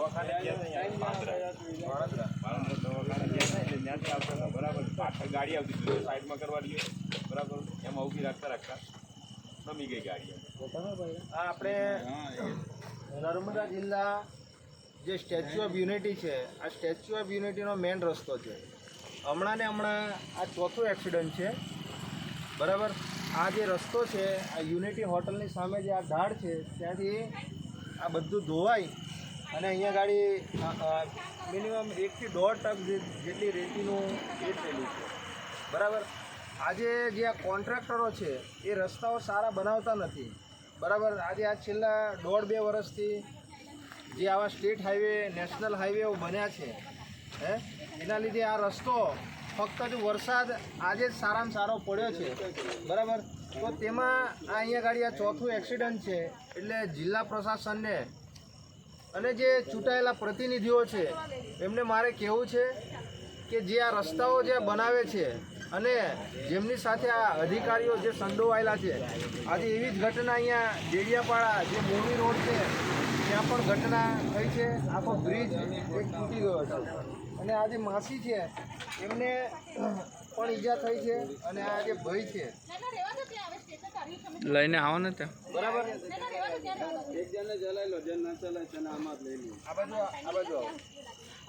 દવાખાને બરાબર પાછળ ગાડી આવતી હતી સાઈડમાં કરવા દઈએ બરાબર એમાં ઊભી રાખતા રાખતા નમી ગઈ ગાડી. આ આપણે નર્મદા જિલ્લા જે સ્ટેચ્યુ ઓફ યુનિટી છે, આ સ્ટેચ્યુ ઓફ યુનિટીનો મેઇન રસ્તો છે. હમણાં આ ચોથું એક્સિડન્ટ છે બરાબર. આ જે રસ્તો છે આ યુનિટી હોટલની સામે જે આ ઢાળ છે ત્યાંથી આ બધું ધોવાઈ અને અહીંયા ગાડી મિનિમમ 1 થી 1.5 ટક જેટલી રેતીનું એ થયેલું છે બરાબર. આજે જે આ કોન્ટ્રાક્ટરો છે એ રસ્તાઓ સારા બનાવતા નથી બરાબર. આજે આ છેલ્લા 1.5-2 વર્ષથી જે આવા સ્ટેટ હાઈવે નેશનલ હાઈવેઓ બન્યા છે એના લીધે આ રસ્તો ફક્ત જો વરસાદ આજે જ સારામાં સારો પડ્યો છે બરાબર. તો તેમાં આ અહીંયા ગાડી આ ચોથું એક્સિડન્ટ છે. એટલે જિલ્લા પ્રશાસનને અને જે ચૂંટાયેલા પ્રતિનિધિઓ છે એમને મારે કહેવું છે કે જે આ રસ્તાઓ જે બનાવે છે અને જેમની સાથે આ અધિકારીઓ જે સંડોવાયેલા છે, આજે એવી જ ઘટના અહીંયા ડેડિયાપાડા જે મોરબી રોડ છે ત્યાં પણ ઘટના થઈ છે. આખો બ્રિજ એક તૂટી ગયો હતો અને આ જે માસી છે એમને પણ ઈજા થઈ છે અને આ જે ભાઈ છે લઈને આવો ને ત્યાં બરાબર. એક જણને ચલાવી લો, જેને ના ચલાવે તેને આમાં જ લઈ લો. આ બાજુ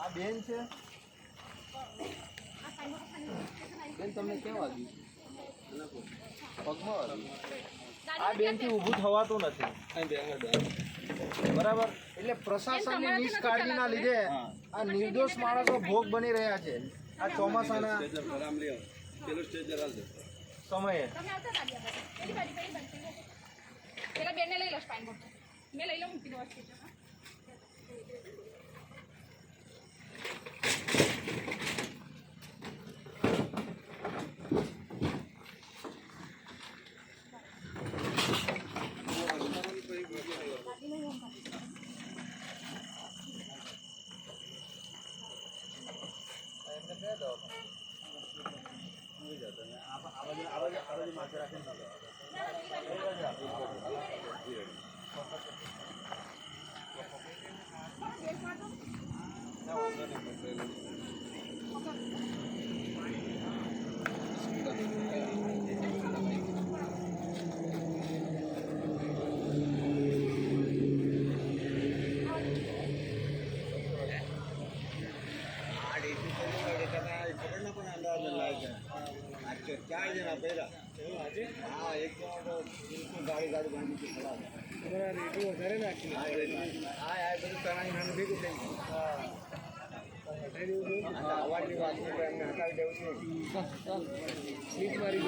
આ બેન છે. બેન તમને કેમ વાગ્યું? પગમાં વાગ્યું. આ બેનથી ઊભું થવાતું નથી બરાબર. એટલે પ્રશાસનની નિષ્કાળજીના લીધે આ નિર્દોષ માણસો ભોગ બની રહ્યા છે આ ચોમાસાના સમયે. ચાર જણા પહેલા હા એક બિલકુલ ગાડી બાંધી ખરાબ રેટું વધારે નાખી હા બધું તણાઈ નાનું ભેગું થઈ ગયું. અવાજની વાત એમને હટાવી દેવું છે. સીટ મારી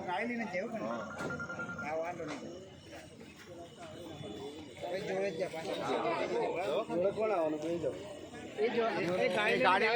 ગાડી લઈને જવું પણ આ વાંધો નહીં. જોડે જ પાછા જોડે કોણ આવવાનું? એ ગાડી